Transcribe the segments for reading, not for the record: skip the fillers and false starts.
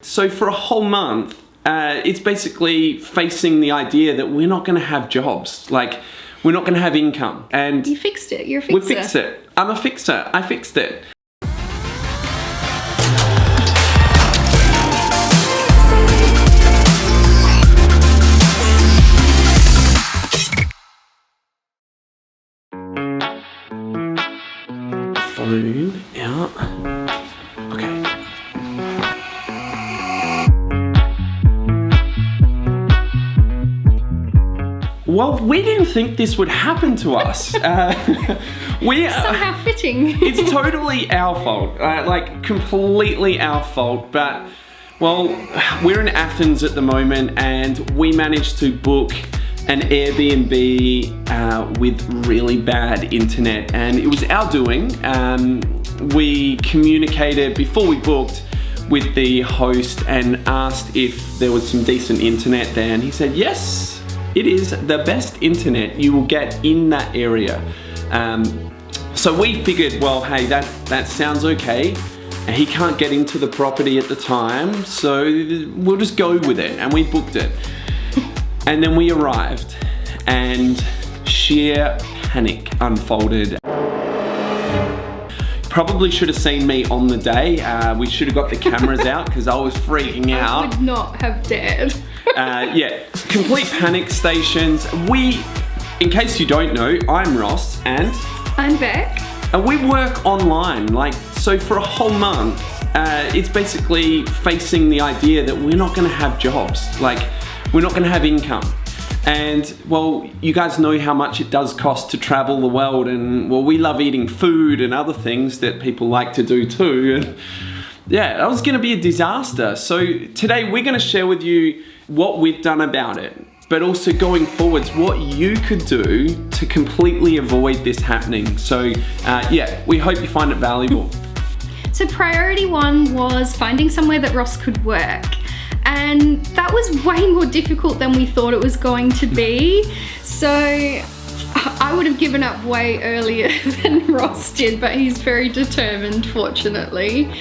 So for a whole month, it's basically facing the idea that we're not going to have jobs. Like, we're not going to have income. And you fixed it. You're a fixer. We fixed it. I'm a fixer. I fixed it. Phone out. Okay. Well, we didn't think this would happen to us. Somehow fitting. It's totally our fault, like completely our fault. But, well, we're in Athens at the moment and we managed to book an Airbnb with really bad internet, and it was our doing. We communicated before we booked with the host and asked if there was some decent internet there, and he said yes. It is the best internet you will get in that area. So we figured, well, hey, that sounds okay. He can't get into the property at the time, so we'll just go with it. And we booked it. And then we arrived and sheer panic unfolded. Probably should have seen me on the day. We should have got the cameras out because I was freaking out. I would not have dared. Yeah, complete panic stations. In case you don't know, I'm Ross and I'm Beck. And we work online. So for a whole month, it's basically facing the idea that we're not going to have jobs. Like, we're not going to have income. And, well, you guys know how much it does cost to travel the world, and, well, we love eating food and other things that people like to do too. And yeah, that was going to be a disaster. So today we're going to share with you what we've done about it, but also going forwards, what you could do to completely avoid this happening. So yeah, we hope you find it valuable. So priority one was finding somewhere that Ross could work. And that was way more difficult than we thought it was going to be. So I would have given up way earlier than Ross did, but he's very determined, fortunately.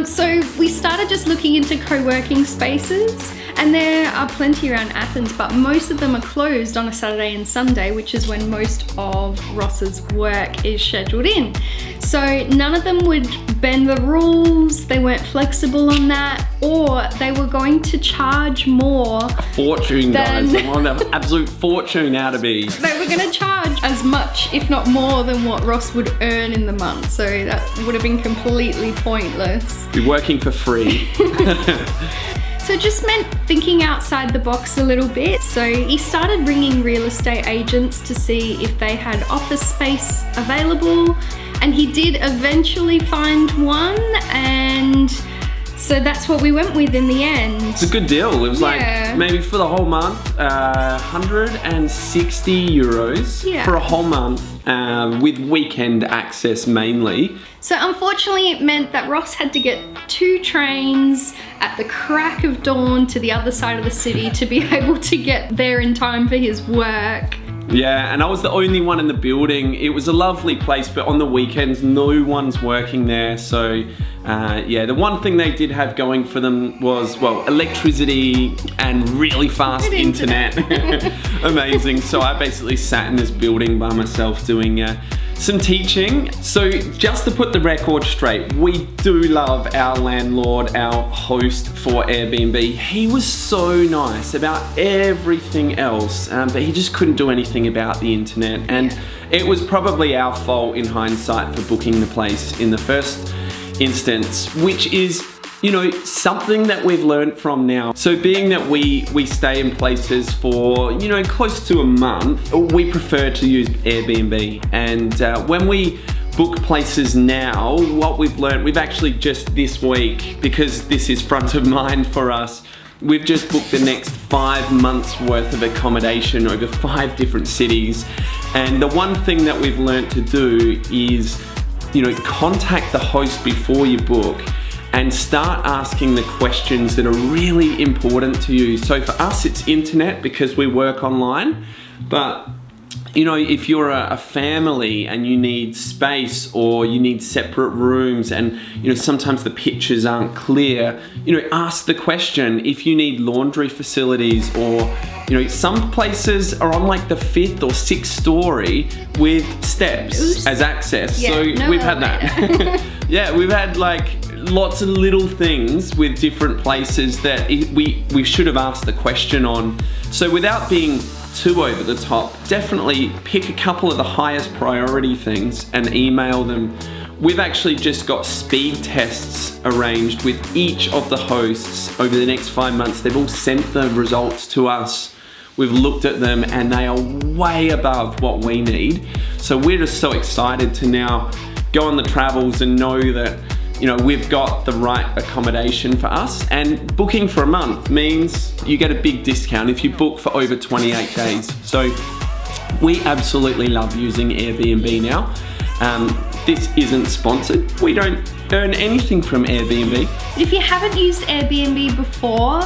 So we started just looking into co-working spaces, and there are plenty around Athens, but most of them are closed on a Saturday and Sunday, which is when most of Ross's work is scheduled in. So none of them would bend the rules, they weren't flexible on that, or they were going to charge more. A fortune, guys. They want an absolute fortune out of me. They were going to charge as much, if not more, than what Ross would earn in the month. So that would have been completely pointless. Be working for free. So it just meant thinking outside the box a little bit. So he started ringing real estate agents to see if they had office space available. And he did eventually find one, and so that's what we went with in the end. It's a good deal. It was like maybe for the whole month, 160 euros for a whole month with weekend access mainly. So unfortunately it meant that Ross had to get 2 trains at the crack of dawn to the other side of the city to be able to get there in time for his work. Yeah, and I was the only one in the building. It was a lovely place, but on the weekends, no one's working there. So, yeah, the one thing they did have going for them was, well, electricity and really fast internet. Amazing. So I basically sat in this building by myself doing some teaching. So just to put the record straight, we do love our landlord, our host for Airbnb. He was so nice about everything else, but he just couldn't do anything about the internet. And it was probably our fault in hindsight for booking the place in the first instance, which is, you know, something that we've learned from now. So being that we stay in places for, you know, close to a month, we prefer to use Airbnb. And when we book places now, what we've learned, we've actually just this week, because this is front of mind for us, we've just booked the next 5 months worth of accommodation over 5 different cities. And the one thing that we've learned to do is, you know, contact the host before you book and start asking the questions that are really important to you. So for us, it's internet because we work online, but you know, if you're a family and you need space or you need separate rooms and, you know, sometimes the pictures aren't clear, you know, ask the question. If you need laundry facilities, or, you know, some places are on like the 5th or 6th story with steps as access. Yeah, so we've had that. Yeah, we've had like lots of little things with different places that we should have asked the question on. So without being too over the top, definitely pick a couple of the highest priority things and email them. We've actually just got speed tests arranged with each of the hosts over the next 5 months. They've all sent the results to us. We've looked at them and they are way above what we need. So we're just so excited to now go on the travels and know that, you know, we've got the right accommodation for us. And booking for a month means you get a big discount if you book for over 28 days. So we absolutely love using Airbnb now. This isn't sponsored. We don't earn anything from Airbnb. If you haven't used Airbnb before,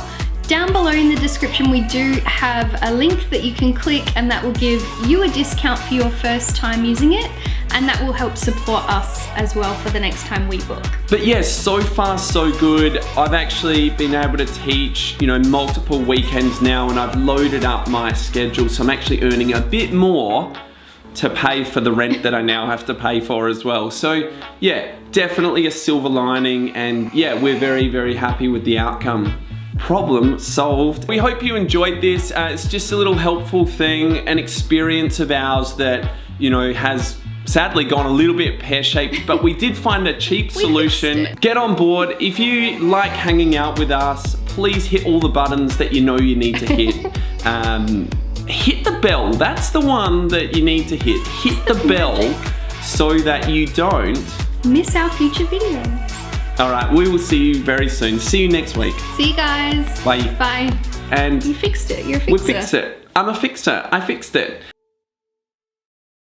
down below in the description we do have a link that you can click, and that will give you a discount for your first time using it, and that will help support us as well for the next time we book. But yes, so far so good. I've actually been able to teach, you know, multiple weekends now, and I've loaded up my schedule, so I'm actually earning a bit more to pay for the rent that I now have to pay for as well. So yeah, definitely a silver lining, and yeah, we're very, very happy with the outcome. Problem solved. We hope you enjoyed this. It's just a little helpful thing, an experience of ours that, you know, has sadly gone a little bit pear-shaped, but we did find a cheap solution. Get on board. If you like hanging out with us, please hit all the buttons that you know you need to hit. Hit the bell. That's the one that you need to hit. Hit the bell so that you don't miss our future videos. All right, we will see you very soon. See you next week. See you guys. Bye. Bye. And you fixed it. You're a fixer. We fixed it. I'm a fixer. I fixed it.